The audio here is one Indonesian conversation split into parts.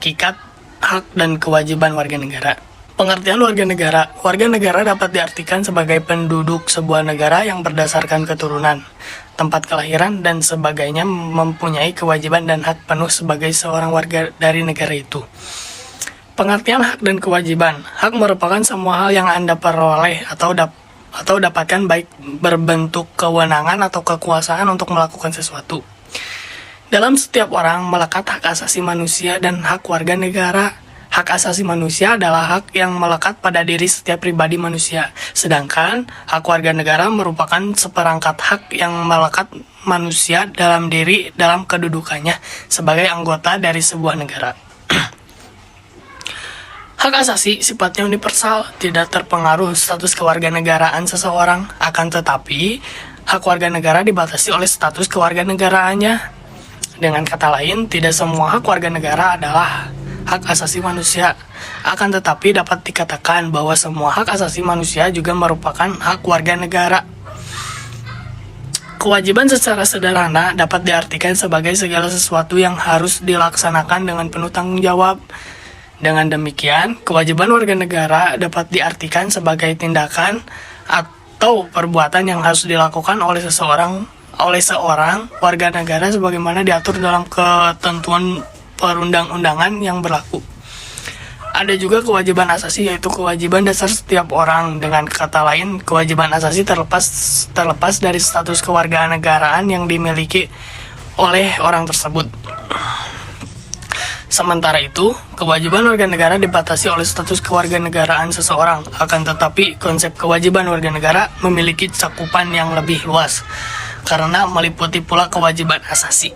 hakikat, hak, dan kewajiban warga negara. Pengertian warga negara dapat diartikan sebagai penduduk sebuah negara yang berdasarkan keturunan, tempat kelahiran, dan sebagainya mempunyai kewajiban dan hak penuh sebagai seorang warga dari negara itu. Pengertian hak dan kewajiban. Hak merupakan semua hal yang Anda peroleh atau dapatkan baik berbentuk kewenangan atau kekuasaan untuk melakukan sesuatu. Dalam setiap orang melekat hak asasi manusia dan hak warga negara. Hak asasi manusia adalah hak yang melekat pada diri setiap pribadi manusia, sedangkan hak warga negara merupakan seperangkat hak yang melekat manusia dalam kedudukannya sebagai anggota dari sebuah negara. Hak asasi sifatnya universal, tidak terpengaruh status kewarganegaraan seseorang, akan tetapi hak warga negara dibatasi oleh status kewarganegaraannya. Dengan kata lain, tidak semua hak warga negara adalah hak asasi manusia. Akan tetapi dapat dikatakan bahwa semua hak asasi manusia juga merupakan hak warga negara. Kewajiban secara sederhana dapat diartikan sebagai segala sesuatu yang harus dilaksanakan dengan penuh tanggung jawab. Dengan demikian, kewajiban warga negara dapat diartikan sebagai tindakan atau perbuatan yang harus dilakukan oleh seorang warga negara sebagaimana diatur dalam ketentuan perundang-undangan yang berlaku. Ada juga kewajiban asasi, yaitu kewajiban dasar setiap orang. Dengan kata lain, kewajiban asasi terlepas dari status kewarganegaraan yang dimiliki oleh orang tersebut. Sementara itu, kewajiban warga negara dibatasi oleh status kewarganegaraan seseorang. Akan tetapi, konsep kewajiban warga negara memiliki cakupan yang lebih luas, karena meliputi pula kewajiban asasi.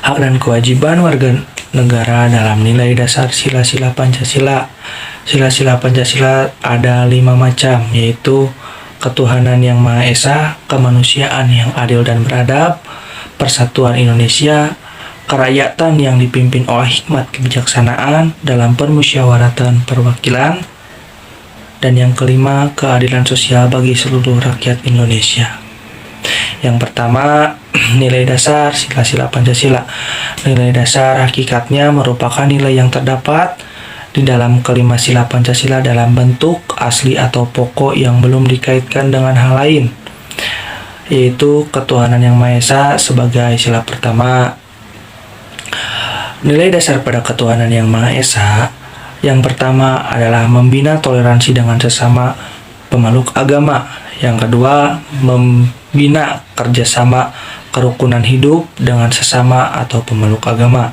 Hak dan kewajiban warga negara dalam nilai dasar sila-sila Pancasila. Sila-sila Pancasila ada 5 macam, yaitu ketuhanan yang Maha Esa, kemanusiaan yang adil dan beradab, persatuan Indonesia, kerakyatan yang dipimpin oleh hikmat kebijaksanaan dalam permusyawaratan perwakilan, dan yang kelima, keadilan sosial bagi seluruh rakyat Indonesia. Yang pertama, nilai dasar sila-sila Pancasila. Nilai dasar hakikatnya merupakan nilai yang terdapat di dalam kelima sila Pancasila dalam bentuk asli atau pokok yang belum dikaitkan dengan hal lain, yaitu ketuhanan yang Maha Esa sebagai sila pertama. Nilai dasar pada ketuhanan yang Maha Esa yang pertama adalah membina toleransi dengan sesama pemeluk agama. Yang kedua, membina kerjasama kerukunan hidup dengan sesama atau pemeluk agama.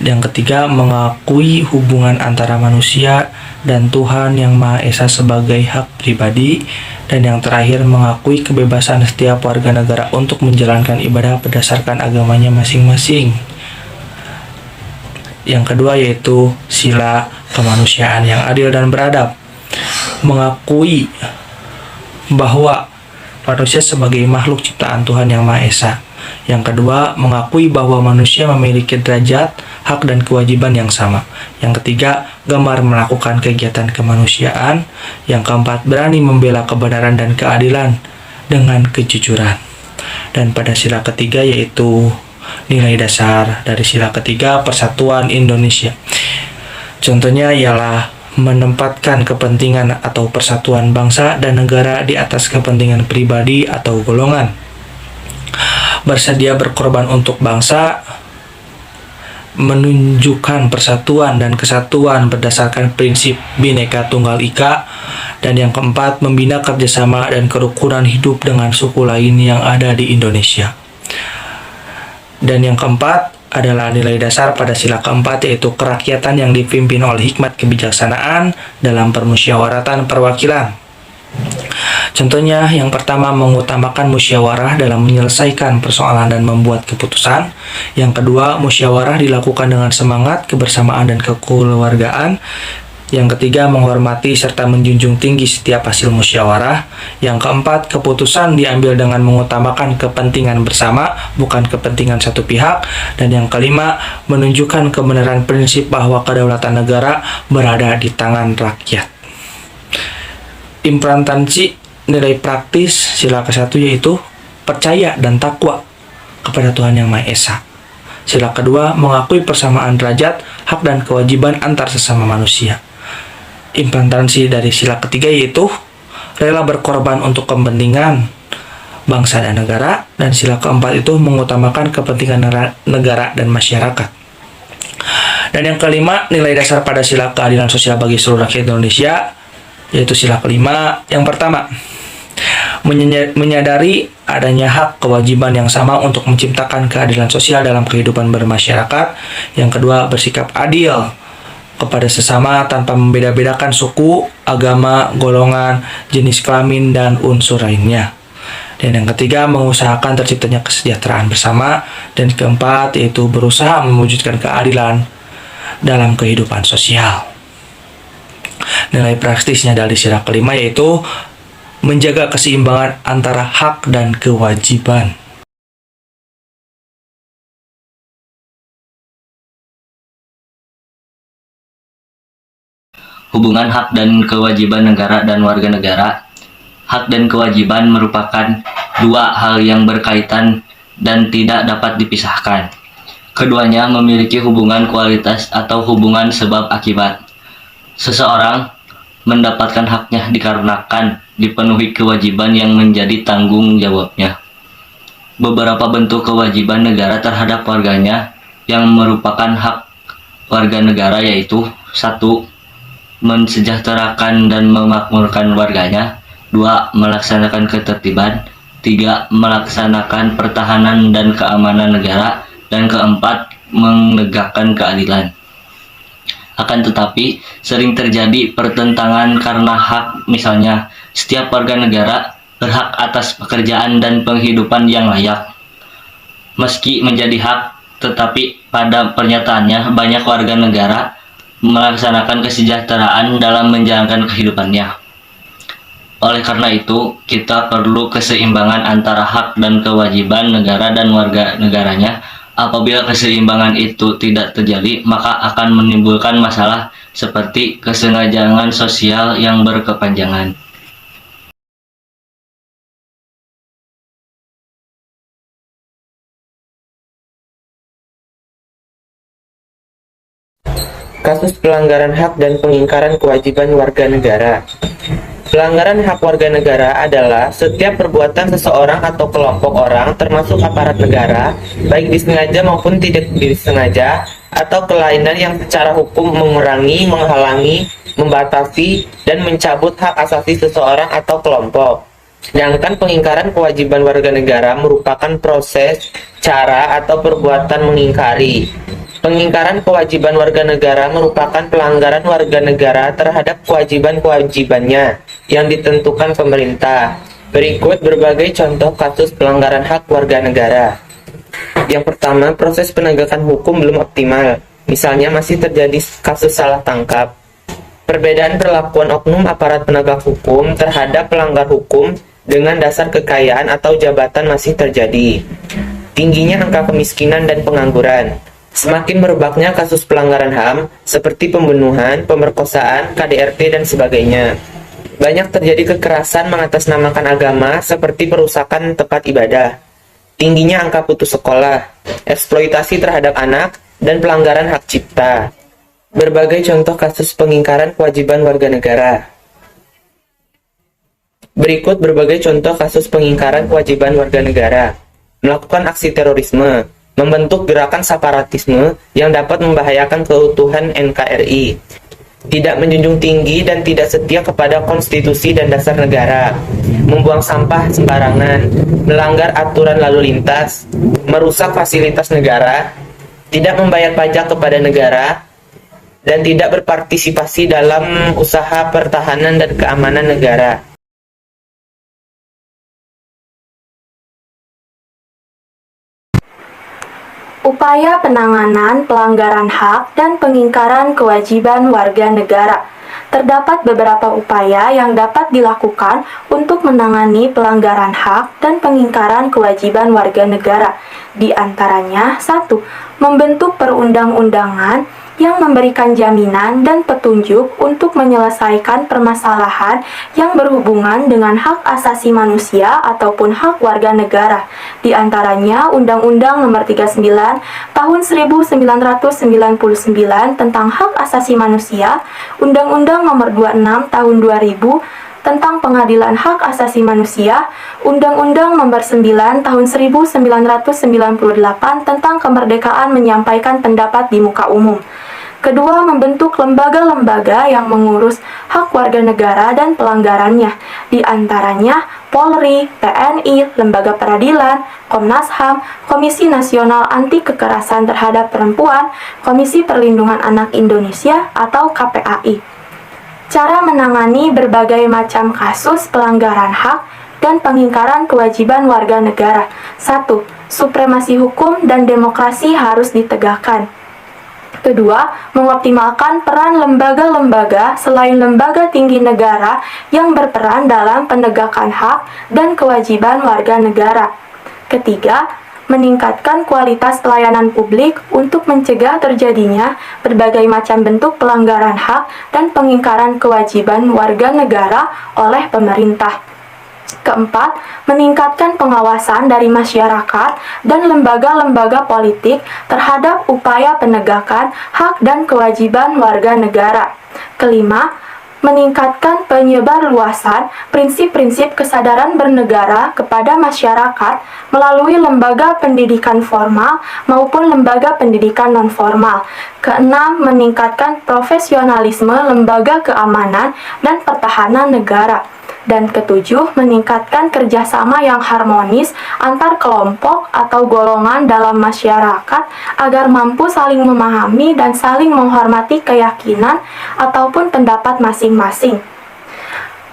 Yang ketiga, mengakui hubungan antara manusia dan Tuhan yang Maha Esa sebagai hak pribadi. Dan yang terakhir, mengakui kebebasan setiap warga negara untuk menjalankan ibadah berdasarkan agamanya masing-masing. Yang kedua yaitu sila kemanusiaan yang adil dan beradab. Mengakui bahwa manusia sebagai makhluk ciptaan Tuhan yang Maha Esa. Yang kedua, mengakui bahwa manusia memiliki derajat, hak, dan kewajiban yang sama. Yang ketiga, gemar melakukan kegiatan kemanusiaan. Yang keempat, berani membela kebenaran dan keadilan dengan kejujuran. Dan pada sila ketiga yaitu nilai dasar dari sila ketiga, persatuan Indonesia. Contohnya ialah menempatkan kepentingan atau persatuan bangsa dan negara di atas kepentingan pribadi atau golongan. Bersedia berkorban untuk bangsa, menunjukkan persatuan dan kesatuan berdasarkan prinsip Bhinneka Tunggal Ika. Dan yang keempat, membina kerjasama dan kerukunan hidup dengan suku lain yang ada di Indonesia. Dan yang keempat adalah nilai dasar pada sila keempat, yaitu kerakyatan yang dipimpin oleh hikmat kebijaksanaan dalam permusyawaratan perwakilan. Contohnya, yang pertama, mengutamakan musyawarah dalam menyelesaikan persoalan dan membuat keputusan. Yang kedua, musyawarah dilakukan dengan semangat, kebersamaan, dan kekeluargaan. Yang ketiga, menghormati serta menjunjung tinggi setiap hasil musyawarah. Yang keempat, keputusan diambil dengan mengutamakan kepentingan bersama, bukan kepentingan satu pihak. Dan yang kelima, menunjukkan kebenaran prinsip bahwa kedaulatan negara berada di tangan rakyat. Implementasi nilai praktis sila ke-1 yaitu percaya dan takwa kepada Tuhan Yang Maha Esa. Sila kedua, mengakui persamaan derajat, hak dan kewajiban antar sesama manusia. Implementasi dari sila ketiga yaitu rela berkorban untuk kepentingan bangsa dan negara, dan sila keempat itu mengutamakan kepentingan negara dan masyarakat. Dan yang kelima, nilai dasar pada sila keadilan sosial bagi seluruh rakyat Indonesia, yaitu sila kelima. Yang pertama, menyadari adanya hak kewajiban yang sama untuk menciptakan keadilan sosial dalam kehidupan bermasyarakat. Yang kedua, bersikap adil kepada sesama tanpa membeda-bedakan suku, agama, golongan, jenis kelamin, dan unsur lainnya. Dan yang ketiga, mengusahakan terciptanya kesejahteraan bersama. Dan keempat, yaitu berusaha mewujudkan keadilan dalam kehidupan sosial. Nilai praktisnya dari sila kelima yaitu menjaga keseimbangan antara hak dan kewajiban. Hubungan hak dan kewajiban negara dan warga negara. Hak dan kewajiban merupakan dua hal yang berkaitan dan tidak dapat dipisahkan. Keduanya memiliki hubungan kualitas atau hubungan sebab akibat. Seseorang mendapatkan haknya dikarenakan dipenuhi kewajiban yang menjadi tanggung jawabnya. Beberapa bentuk kewajiban negara terhadap warganya yang merupakan hak warga negara yaitu: 1. Mensejahterakan dan memakmurkan warganya. 2. Melaksanakan ketertiban. 3. Melaksanakan pertahanan dan keamanan negara. Dan keempat, menegakkan keadilan. Akan tetapi, sering terjadi pertentangan karena hak. Misalnya, setiap warga negara berhak atas pekerjaan dan penghidupan yang layak. Meski menjadi hak, tetapi pada pernyataannya banyak warga negara melaksanakan kesejahteraan dalam menjalankan kehidupannya. Oleh karena itu, kita perlu keseimbangan antara hak dan kewajiban negara dan warga negaranya. Apabila keseimbangan itu tidak terjadi, maka akan menimbulkan masalah seperti kesengajaan sosial yang berkepanjangan. Kasus pelanggaran hak dan pengingkaran kewajiban warga negara. Pelanggaran hak warga negara adalah setiap perbuatan seseorang atau kelompok orang, termasuk aparat negara, baik disengaja maupun tidak disengaja, atau kelainan yang secara hukum mengurangi, menghalangi, membatasi, dan mencabut hak asasi seseorang atau kelompok. Sedangkan pengingkaran kewajiban warga negara merupakan proses, cara, atau perbuatan mengingkari. Pengingkaran kewajiban warga negara merupakan pelanggaran warga negara terhadap kewajiban-kewajibannya yang ditentukan pemerintah. Berikut berbagai contoh kasus pelanggaran hak warga negara. Yang pertama, proses penegakan hukum belum optimal. Misalnya masih terjadi kasus salah tangkap. Perbedaan perlakuan oknum aparat penegak hukum terhadap pelanggar hukum dengan dasar kekayaan atau jabatan masih terjadi. Tingginya angka kemiskinan dan pengangguran. Semakin merebaknya kasus pelanggaran HAM seperti pembunuhan, pemerkosaan, KDRT, dan sebagainya. Banyak terjadi kekerasan mengatasnamakan agama seperti perusakan tempat ibadah. Tingginya angka putus sekolah, eksploitasi terhadap anak, dan pelanggaran hak cipta. Berbagai contoh kasus pengingkaran kewajiban warga negara. Berikut berbagai contoh kasus pengingkaran kewajiban warga negara. Melakukan aksi terorisme, membentuk gerakan separatisme yang dapat membahayakan keutuhan NKRI, tidak menjunjung tinggi dan tidak setia kepada konstitusi dan dasar negara, membuang sampah sembarangan, melanggar aturan lalu lintas, merusak fasilitas negara, tidak membayar pajak kepada negara, dan tidak berpartisipasi dalam usaha pertahanan dan keamanan negara. Upaya penanganan pelanggaran hak dan pengingkaran kewajiban warga negara. Terdapat beberapa upaya yang dapat dilakukan untuk menangani pelanggaran hak dan pengingkaran kewajiban warga negara. Di antaranya, 1. Membentuk perundang-undangan yang memberikan jaminan dan petunjuk untuk menyelesaikan permasalahan yang berhubungan dengan hak asasi manusia ataupun hak warga negara. Di antaranya Undang-Undang Nomor 39 Tahun 1999 tentang Hak Asasi Manusia, Undang-Undang Nomor 26 Tahun 2000 tentang Pengadilan Hak Asasi Manusia, Undang-Undang Nomor 9 Tahun 1998 tentang Kemerdekaan Menyampaikan Pendapat di Muka Umum. Kedua, membentuk lembaga-lembaga yang mengurus hak warga negara dan pelanggarannya, di antaranya Polri, TNI, Lembaga Peradilan, Komnas HAM, Komisi Nasional Anti Kekerasan Terhadap Perempuan, Komisi Perlindungan Anak Indonesia atau KPAI. Cara menangani berbagai macam kasus pelanggaran hak dan pengingkaran kewajiban warga negara. 1. Supremasi hukum dan demokrasi harus ditegakkan. Kedua, mengoptimalkan peran lembaga-lembaga selain lembaga tinggi negara yang berperan dalam penegakan hak dan kewajiban warga negara. Ketiga, meningkatkan kualitas pelayanan publik untuk mencegah terjadinya berbagai macam bentuk pelanggaran hak dan pengingkaran kewajiban warga negara oleh pemerintah. Keempat, meningkatkan pengawasan dari masyarakat dan lembaga-lembaga politik terhadap upaya penegakan hak dan kewajiban warga negara. Kelima, meningkatkan penyebarluasan prinsip-prinsip kesadaran bernegara kepada masyarakat melalui lembaga pendidikan formal maupun lembaga pendidikan nonformal. Keenam, meningkatkan profesionalisme lembaga keamanan dan pertahanan negara. Dan ketujuh, meningkatkan kerjasama yang harmonis antar kelompok atau golongan dalam masyarakat agar mampu saling memahami dan saling menghormati keyakinan ataupun pendapat masing-masing.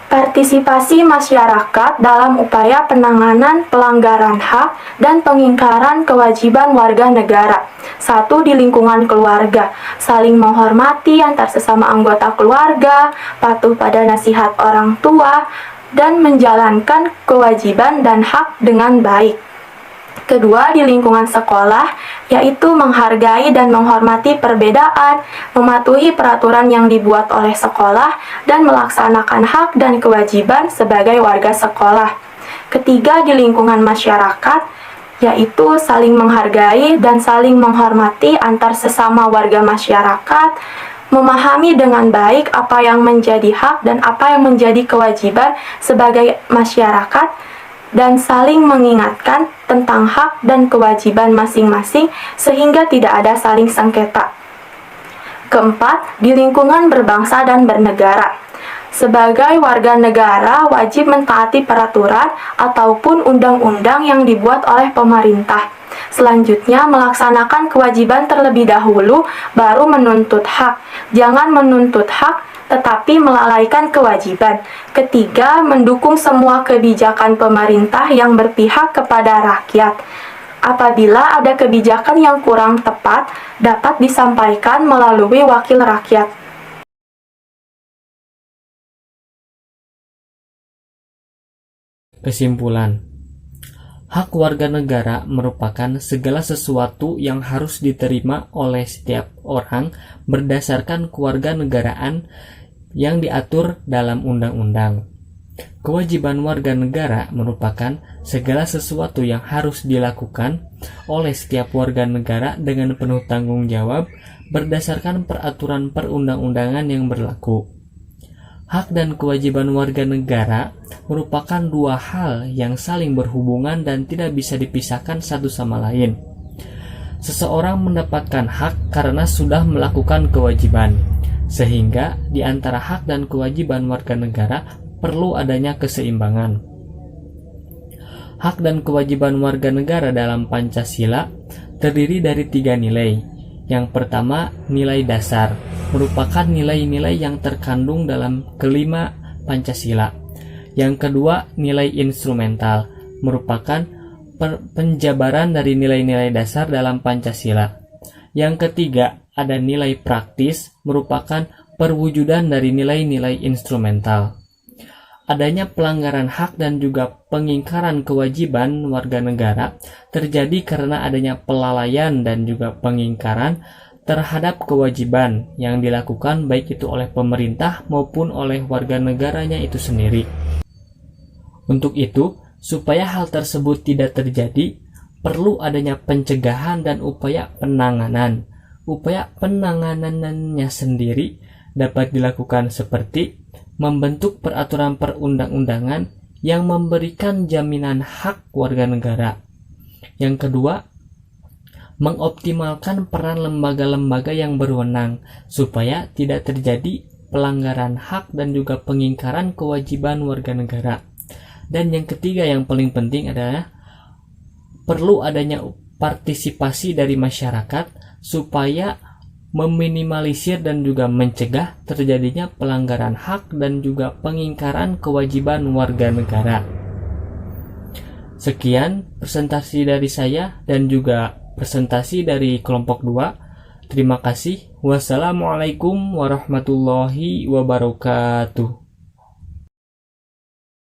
Partisipasi masyarakat dalam upaya penanganan pelanggaran hak dan pengingkaran kewajiban warga negara. 1. Di lingkungan keluarga, saling menghormati antar sesama anggota keluarga, patuh pada nasihat orang tua, dan menjalankan kewajiban dan hak dengan baik. Kedua, di lingkungan sekolah, yaitu menghargai dan menghormati perbedaan, mematuhi peraturan yang dibuat oleh sekolah, dan melaksanakan hak dan kewajiban sebagai warga sekolah. Ketiga, di lingkungan masyarakat, yaitu saling menghargai dan saling menghormati antar sesama warga masyarakat, memahami dengan baik apa yang menjadi hak dan apa yang menjadi kewajiban sebagai masyarakat, dan saling mengingatkan tentang hak dan kewajiban masing-masing sehingga tidak ada saling sengketa. Keempat, di lingkungan berbangsa dan bernegara. Sebagai warga negara wajib mentaati peraturan ataupun undang-undang yang dibuat oleh pemerintah. Selanjutnya, melaksanakan kewajiban terlebih dahulu, baru menuntut hak. Jangan menuntut hak, tetapi melalaikan kewajiban. Ketiga, mendukung semua kebijakan pemerintah yang berpihak kepada rakyat. Apabila ada kebijakan yang kurang tepat, dapat disampaikan melalui wakil rakyat. Kesimpulan, hak warga negara merupakan segala sesuatu yang harus diterima oleh setiap orang berdasarkan kewarganegaraan yang diatur dalam undang-undang. Kewajiban warga negara merupakan segala sesuatu yang harus dilakukan oleh setiap warga negara dengan penuh tanggung jawab berdasarkan peraturan perundang-undangan yang berlaku. Hak dan kewajiban warga negara merupakan dua hal yang saling berhubungan dan tidak bisa dipisahkan satu sama lain. Seseorang mendapatkan hak karena sudah melakukan kewajiban, sehingga di antara hak dan kewajiban warga negara perlu adanya keseimbangan. Hak dan kewajiban warga negara dalam Pancasila terdiri dari 3 nilai. Yang pertama, nilai dasar, merupakan nilai-nilai yang terkandung dalam kelima Pancasila. Yang kedua, nilai instrumental, merupakan penjabaran dari nilai-nilai dasar dalam Pancasila. Yang ketiga, ada nilai praktis, merupakan perwujudan dari nilai-nilai instrumental. Adanya pelanggaran hak dan juga pengingkaran kewajiban warga negara terjadi karena adanya pelalaian dan juga pengingkaran terhadap kewajiban yang dilakukan baik itu oleh pemerintah maupun oleh warga negaranya itu sendiri. Untuk itu, supaya hal tersebut tidak terjadi, perlu adanya pencegahan dan upaya penanganan. Upaya penanganannya sendiri dapat dilakukan seperti membentuk peraturan perundang-undangan yang memberikan jaminan hak warga negara. Yang kedua, mengoptimalkan peran lembaga-lembaga yang berwenang supaya tidak terjadi pelanggaran hak dan juga pengingkaran kewajiban warga negara. Dan yang ketiga yang paling penting adalah perlu adanya partisipasi dari masyarakat supaya meminimalisir dan juga mencegah terjadinya pelanggaran hak dan juga pengingkaran kewajiban warga negara. Sekian presentasi dari saya dan juga presentasi dari kelompok 2. Terima kasih. Wassalamualaikum warahmatullahi wabarakatuh.